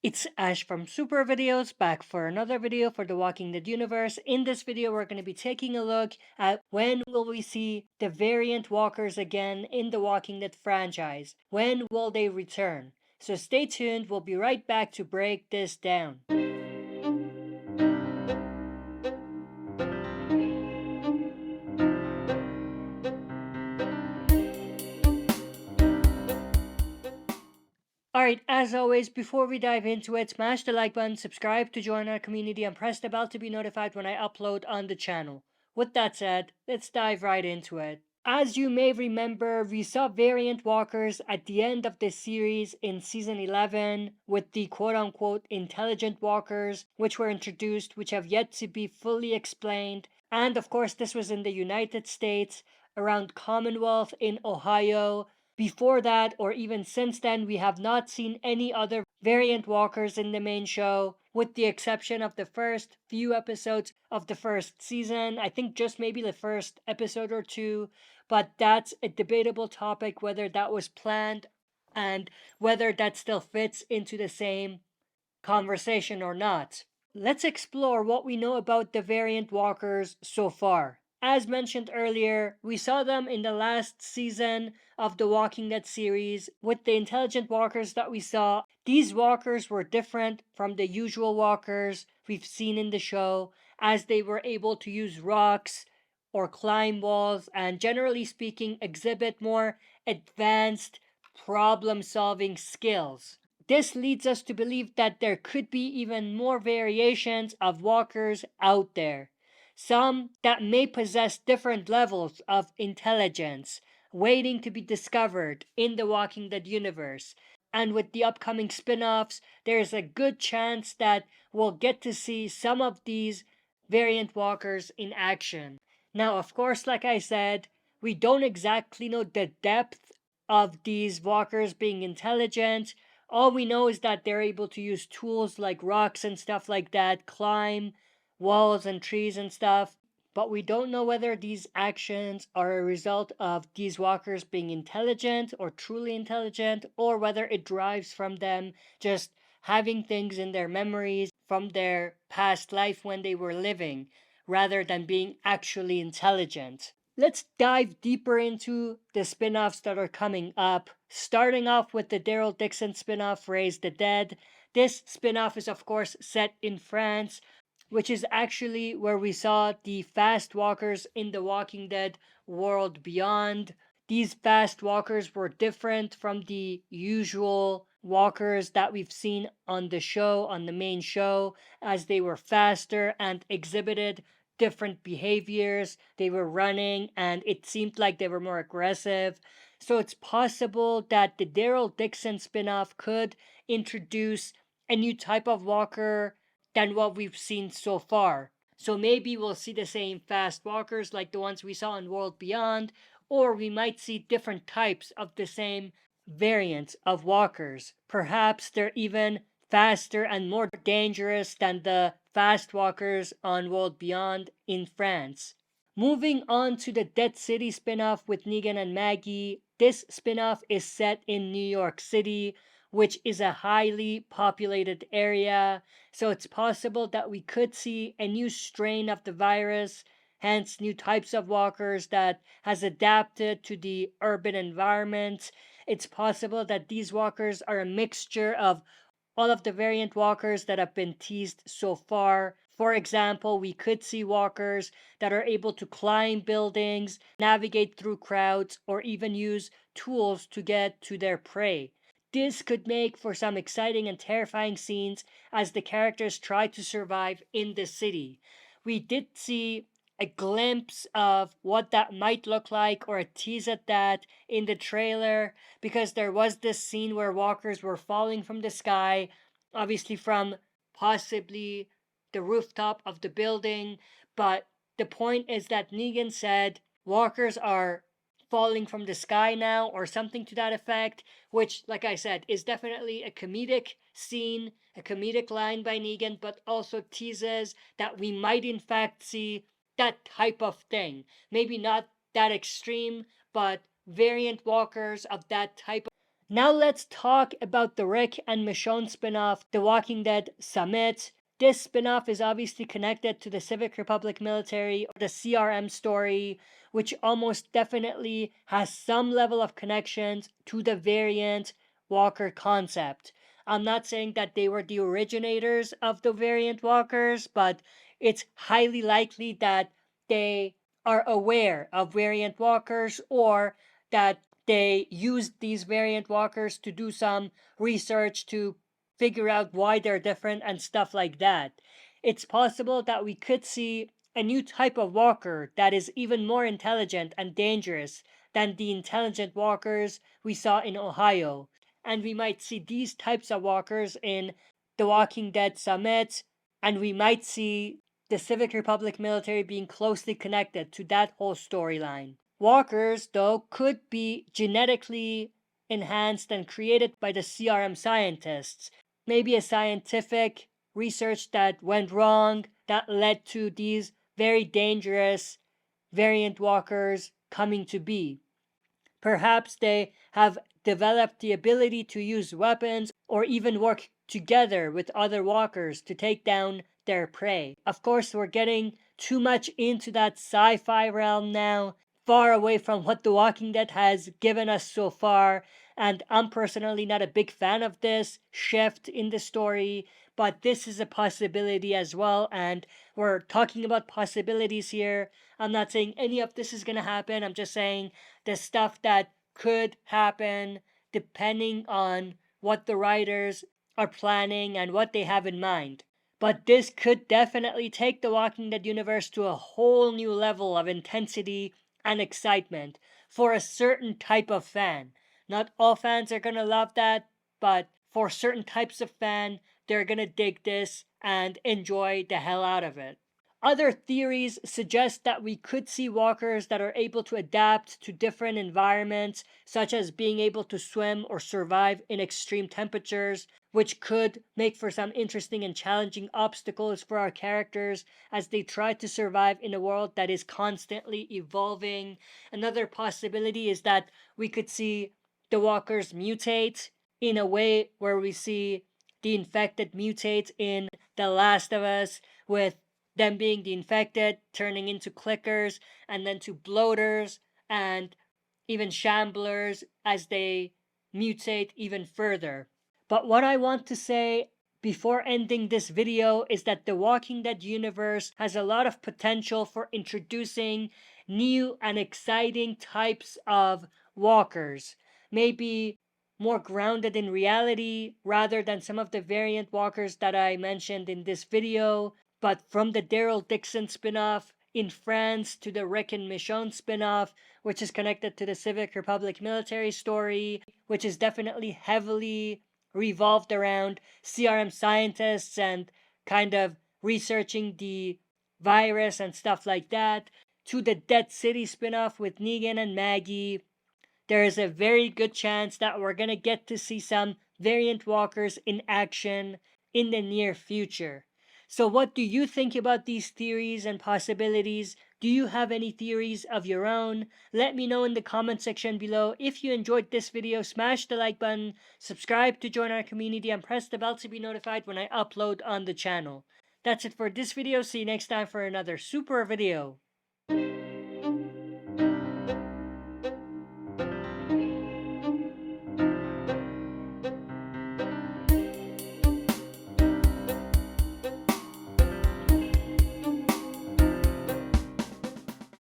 It's Ash from SuperVideos back for another video for the Walking Dead universe. In this video, we're going to be taking a look at when will we see the variant walkers again in the Walking Dead franchise. When will they return? So stay tuned, we'll be right back to break this down. Alright, as always, before we dive into it, smash the like button, subscribe to join our community, and press the bell to be notified when I upload on the channel. With that said, let's dive right into it. As you may remember, we saw variant walkers at the end of this series in season 11 with the quote-unquote intelligent walkers which were introduced, which have yet to be fully explained. And of course, this was in the United States, around Commonwealth in Ohio. Before that, or even since then, we have not seen any other variant walkers in the main show, with the exception of the first few episodes of the first season. I think just maybe the first episode or two, but that's a debatable topic whether that was planned and whether that still fits into the same conversation or not. Let's explore what we know about the variant walkers so far. As mentioned earlier, we saw them in the last season of the Walking Dead series with the intelligent walkers that we saw. These walkers were different from the usual walkers we've seen in the show, as they were able to use rocks or climb walls and, generally speaking, exhibit more advanced problem solving skills. This leads us to believe that there could be even more variations of walkers out there. Some that may possess different levels of intelligence, waiting to be discovered in the Walking Dead universe. And with the upcoming spin-offs, there's a good chance that we'll get to see some of these variant walkers in action. Now, of course, like I said, we don't exactly know the depth of these walkers being intelligent. All we know is that they're able to use tools like rocks and stuff like that, climb walls and trees and stuff. But we don't know whether these actions are a result of these walkers being intelligent or truly intelligent, or whether it derives from them just having things in their memories from their past life when they were living, rather than being actually intelligent. Let's dive deeper into the spin-offs that are coming up, starting off with the Daryl Dixon spin-off, Raise the Dead. This spin-off is of course set in France, which is actually where we saw the fast walkers in the Walking Dead World Beyond. These fast walkers were different from the usual walkers that we've seen on the show, on the main show, as they were faster and exhibited different behaviors. They were running and it seemed like they were more aggressive. So it's possible that the Daryl Dixon spin-off could introduce a new type of walker than what we've seen so far. So maybe we'll see the same fast walkers like the ones we saw in World Beyond, or we might see different types of the same variants of walkers. Perhaps they're even faster and more dangerous than the fast walkers on World Beyond in France. Moving on to the Dead City spin-off with Negan and Maggie. This spin-off is set in New York City, which is a highly populated area, so it's possible that we could see a new strain of the virus, hence new types of walkers that has adapted to the urban environment. It's possible that these walkers are a mixture of all of the variant walkers that have been teased so far. For example, we could see walkers that are able to climb buildings, navigate through crowds, or even use tools to get to their prey. This could make for some exciting and terrifying scenes as the characters try to survive in the city. We did see a glimpse of what that might look like, or a tease at that, in the trailer, because there was this scene where walkers were falling from the sky, obviously from possibly the rooftop of the building. But the point is that Negan said walkers are falling from the sky now, or something to that effect, which, like I said, is definitely a comedic scene, a comedic line by Negan, but also teases that we might in fact see that type of thing. Maybe not that extreme, but variant walkers of that type. Now let's talk about the Rick and Michonne spinoff, The Walking Dead Summit. This spinoff is obviously connected to the Civic Republic military, or the CRM story, which almost definitely has some level of connections to the variant walker concept. I'm not saying that they were the originators of the variant walkers, but it's highly likely that they are aware of variant walkers, or that they used these variant walkers to do some research to figure out why they're different and stuff like that. It's possible that we could see a new type of walker that is even more intelligent and dangerous than the intelligent walkers we saw in Ohio. And we might see these types of walkers in The Walking Dead Summit, and we might see the Civic Republic military being closely connected to that whole storyline. Walkers, though, could be genetically enhanced and created by the CRM scientists. Maybe a scientific research that went wrong that led to these very dangerous variant walkers coming to be. Perhaps they have developed the ability to use weapons or even work together with other walkers to take down their prey. Of course, we're getting too much into that sci-fi realm now, far away from what The Walking Dead has given us so far, and I'm personally not a big fan of this shift in the story, but this is a possibility as well, and we're talking about possibilities here. I'm not saying any of this is gonna happen, I'm just saying the stuff that could happen depending on what the writers are planning and what they have in mind. But this could definitely take the Walking Dead universe to a whole new level of intensity and excitement for a certain type of fan. Not all fans are gonna love that, but for certain types of fan, they're gonna dig this and enjoy the hell out of it. Other theories suggest that we could see walkers that are able to adapt to different environments, such as being able to swim or survive in extreme temperatures, which could make for some interesting and challenging obstacles for our characters as they try to survive in a world that is constantly evolving. Another possibility is that we could see the walkers mutate in a way where we see the infected mutate in The Last of Us, with them being the infected, turning into clickers, and then to bloaters, and even shamblers as they mutate even further. But what I want to say before ending this video is that the Walking Dead universe has a lot of potential for introducing new and exciting types of walkers. Maybe more grounded in reality rather than some of the variant walkers that I mentioned in this video. But from the Daryl Dixon spinoff in France to the Rick and Michonne spinoff, which is connected to the Civic Republic military story, which is definitely heavily revolved around CRM scientists and kind of researching the virus and stuff like that, to the Dead City spinoff with Negan and Maggie, there is a very good chance that we're gonna get to see some variant walkers in action in the near future. So what do you think about these theories and possibilities? Do you have any theories of your own? Let me know in the comment section below. If you enjoyed this video, smash the like button, subscribe to join our community, and press the bell to be notified when I upload on the channel. That's it for this video. See you next time for another super video.